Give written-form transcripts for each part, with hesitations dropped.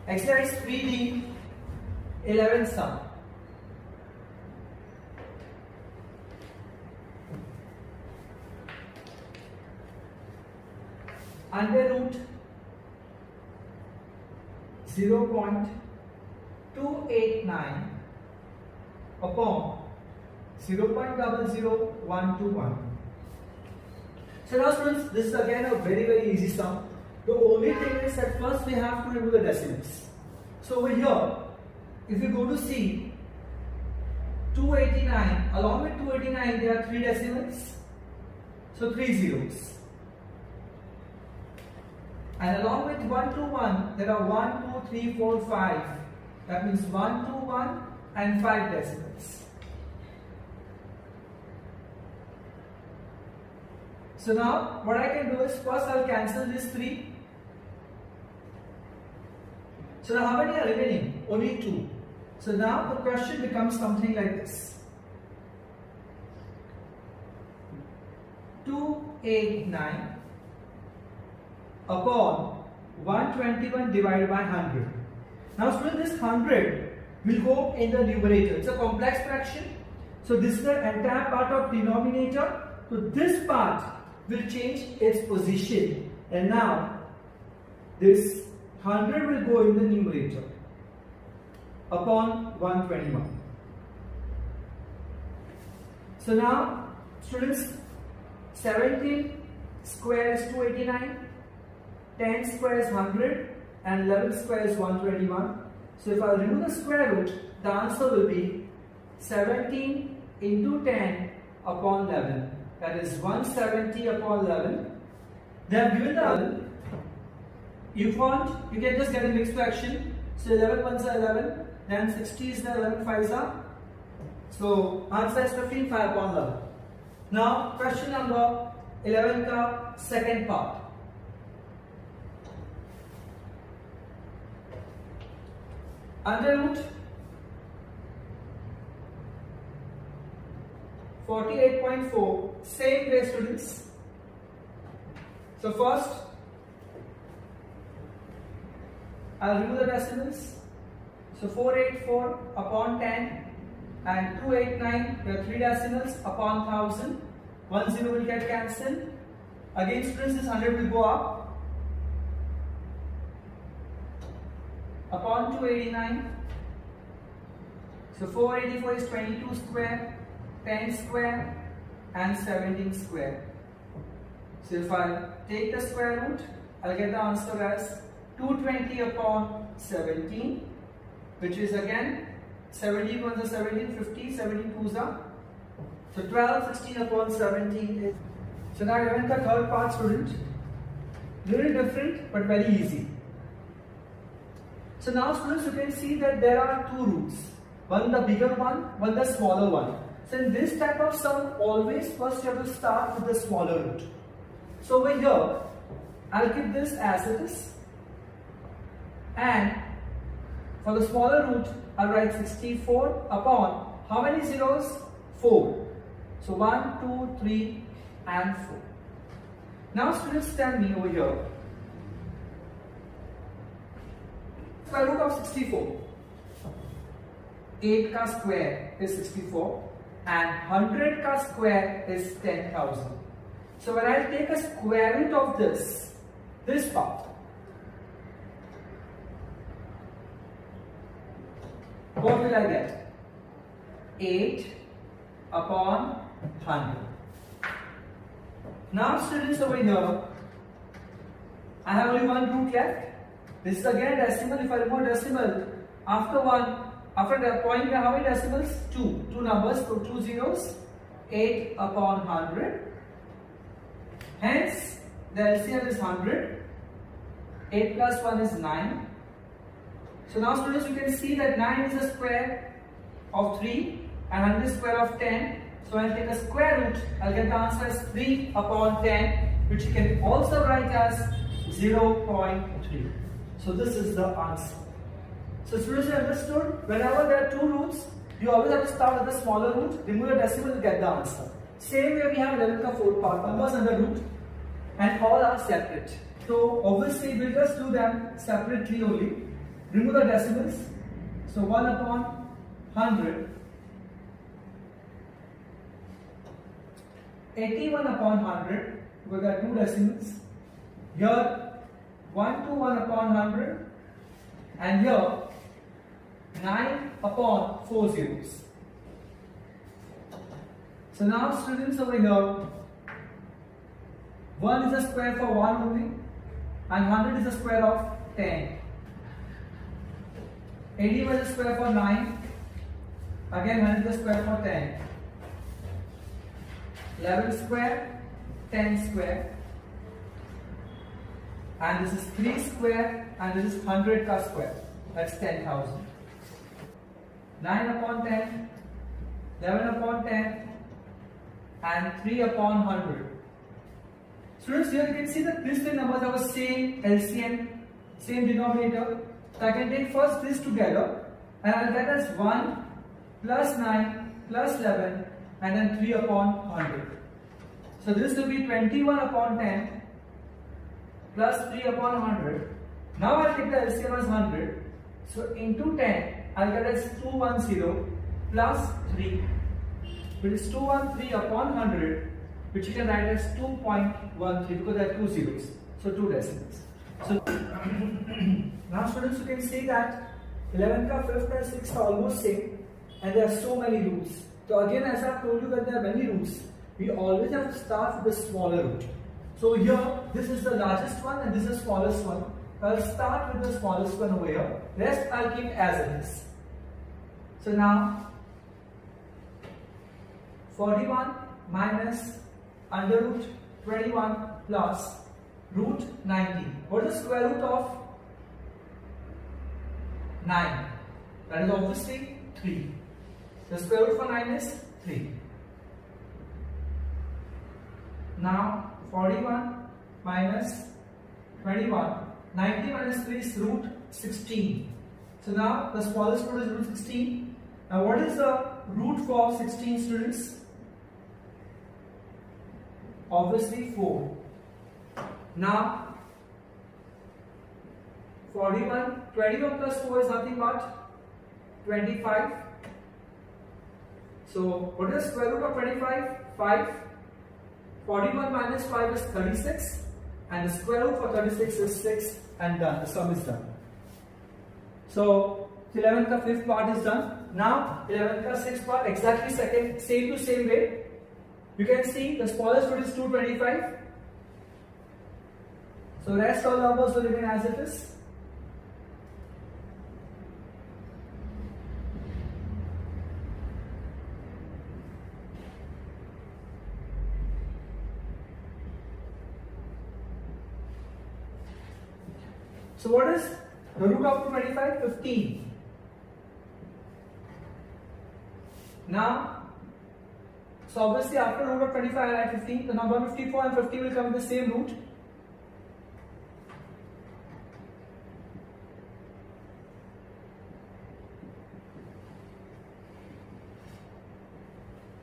Exercise 3D 11 sum. Under root 0.289 upon 0.00121. So now students, this is again a very easy sum. The only thing is that first we have to remove the decimals. So over here, if you go to see 289, along with 289 there are 3 decimals, so 3 zeros. And along with 121 there are 1, 2, 3, 4, 5. That means 1, 2, 1 and 5 decimals. So now what I can do is first I'll cancel these 3. So now how many are remaining? Only 2. So now the question becomes something like this. 289 upon 121 divided by 100. Now student, this 100 will go in the numerator. It's a complex fraction. So this is the entire part of denominator. So this part will change its position. And now this 100 will go in the numerator upon 121. So now students, 17 square is 289. 10 square is 100 and 11 square is 121. So if I remove the square root, the answer will be 17 into 10 upon 11. That is 170 upon 11. They have given the 11. You can just get a mixed fraction. So 11 ones are 11. Then 60 is the 11 fives are. So answer is 15 5 upon 11. Now question number 11 ka second part. Under root 48.4, same way students. So first I'll remove the decimals. So 484 upon 10 and 289, there are 3 decimals upon 1000. 10 will get cancelled. Again students, this 100 will go up. Upon 289, so 484 is 22 square, 10 square and 17 square. So if I take the square root, I'll get the answer as 220 upon 17, which is again 17 ones are 17, 50, 17 twos are. So 12, 16 upon 17 is. So now even the third part student, little different but very easy. So now students, you can see that there are 2 roots. One the bigger one the smaller one. So in this type of sum, always first you have to start with the smaller root. So over here, I'll keep this as it is. And for the smaller root, I'll write 64 upon how many zeros? 4. So 1, 2, 3 and 4. Now students, tell me over here. Square root of 64. 8 ka square is 64 and 100 ka square is 10,000. So when I take a square root of this part, what will I get? 8 upon 100. Now students, over here, I have only one root left. This is again decimal. If I remove decimal, after the point, how many decimals? 2. 2 numbers, so 2 zeros. 8 upon 100. Hence, the LCM is 100. 8 plus 1 is 9. So now students, you can see that 9 is the square of 3 and 100 is square of 10. So I'll take a square root, I'll get the answer as 3 upon 10, which you can also write as 0.3. So this is the answer. So students, you understood, whenever there are 2 roots, you always have to start with the smaller root, remove the decimal to get the answer. Same way we have 11 ka 4th part, numbers under root and all are separate. So obviously we'll just do them separately only. remove the decimals. So 1 upon 100, 81 upon 100, we got 2 decimals. Here 121 upon 100, and here 9 upon 4 zeros. So now students over here, 1 is the square for 1 only, and 100 is the square of 10. 81 is the square for 9, again 100 is the square for 10. 11 square, 10 square, and this is 3 square, and this is 100 ka square, that's 10,000. 9 upon 10, 11 upon 10, and 3 upon 100. Students, here you can see that these three numbers have the same LCM, same denominator. So I can take first this together, and I'll get as 1 plus 9 plus 11, and then 3 upon 100. So this will be 21 upon 10 plus 3 upon 100. Now I'll take the LCM as 100. So into 10, I'll get as 210 plus 3, which is 213 upon 100, which you can write as 2.13 because there are 2 zeros. So 2 decimals. So now students, you can see that 11th, 5th and 6th are almost same, and there are so many roots. So again, as I have told you that there are many roots, we always have to start with the smaller root. So here, this is the largest one and this is the smallest one. I'll start with the smallest one over here. Rest I'll keep as it is. So now, 41 minus under root 21 plus root 19. What is the square root of 9? That is obviously 3. The square root for 9 is 3. Now 41 minus 21, 90 minus 3 is root 16. So now the smallest root is root 16. Now what is the root for 16, students? Obviously 4. Now 41, 21 plus 4 is nothing but 25. So what is the square root of 25? 5. 41 minus 5 is 36, and the square root for 36 is 6, and done. The sum is done. So 11th ka 5th part is done. Now 11th ka 6th part, exactly same to same way. You can see the smallest root is 225. So rest all numbers will remain as it is. So what is the root of 225? 15. Now, so obviously after root of 25 I write 15. The number 54 and 50 will come in the same root.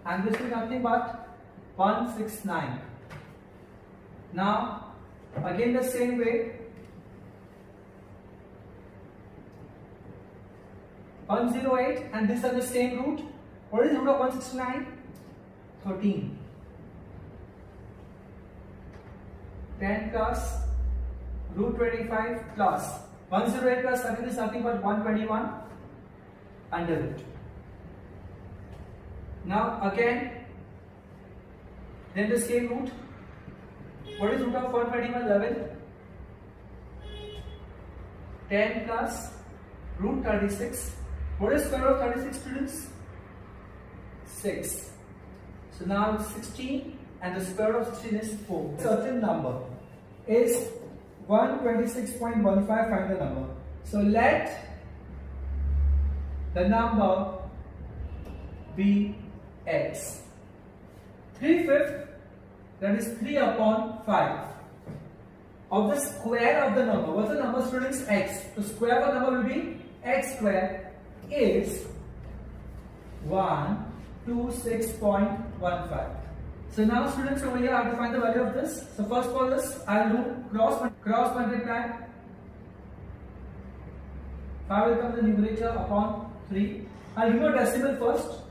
And this is nothing but 169. Now, again the same way. 108, and these are the same root. What is the root of 169? 13. 10 plus root 25 plus 108 plus 13 is nothing but 121 under root. Now again, then the same root. What is root of 121? 11. 10 plus root 36. What is square root of 36, students? 6. So now it's 16, and the square root of 16 is 4. Certain number is 126.15, find the number. So let the number be x. 3/5, that is 3 upon 5 of the square of the number. What's the number, students? X. The square of the number will be x square is 126.15. So now students, over here I have to find the value of this. So first for this, I'll do cross multiply. 5 will come in the numerator upon 3. I'll remove decimal first.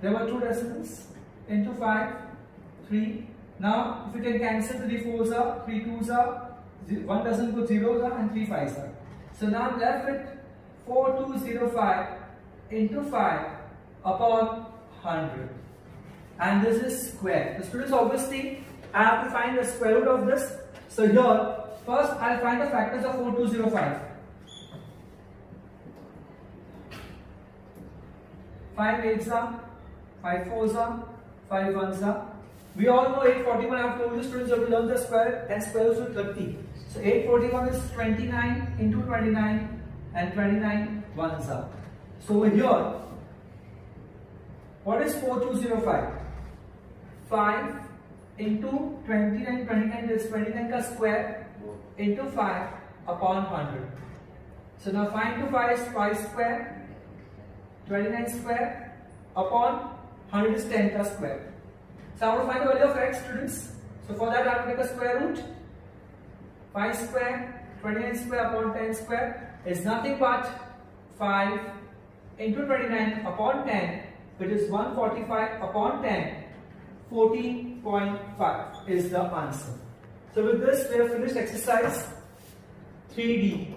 There were 2 decimals. Into 5, 3. Now, if you can cancel 3 4s are, 3 2s are, 1 doesn't go 0s are, and 3 5s are. So now I'm left with 4205 into 5 upon 100. And this is square. The students, obviously, I have to find the square root of this. So here, first I'll find the factors of 4205. 5 8s are, 5 4s are, 5 1s are. We all know 841. I have told you students you have to learn the square and square root to 30. So 841 is 29 into 29 and 29 1s are. So over here, what is 4205? 5 into 29, 29 is 29 ka square into 5 upon 100. So now 5 into 5 is 5 square, 29 square upon 100 is 10 ka square. So I want to find the value of x, students. So for that I have to take a square root. 5 square, 29 square upon 10 square is nothing but 5 into 29 upon 10, which is 145 upon 10. 14.5 is the answer. So with this we have finished exercise 3D.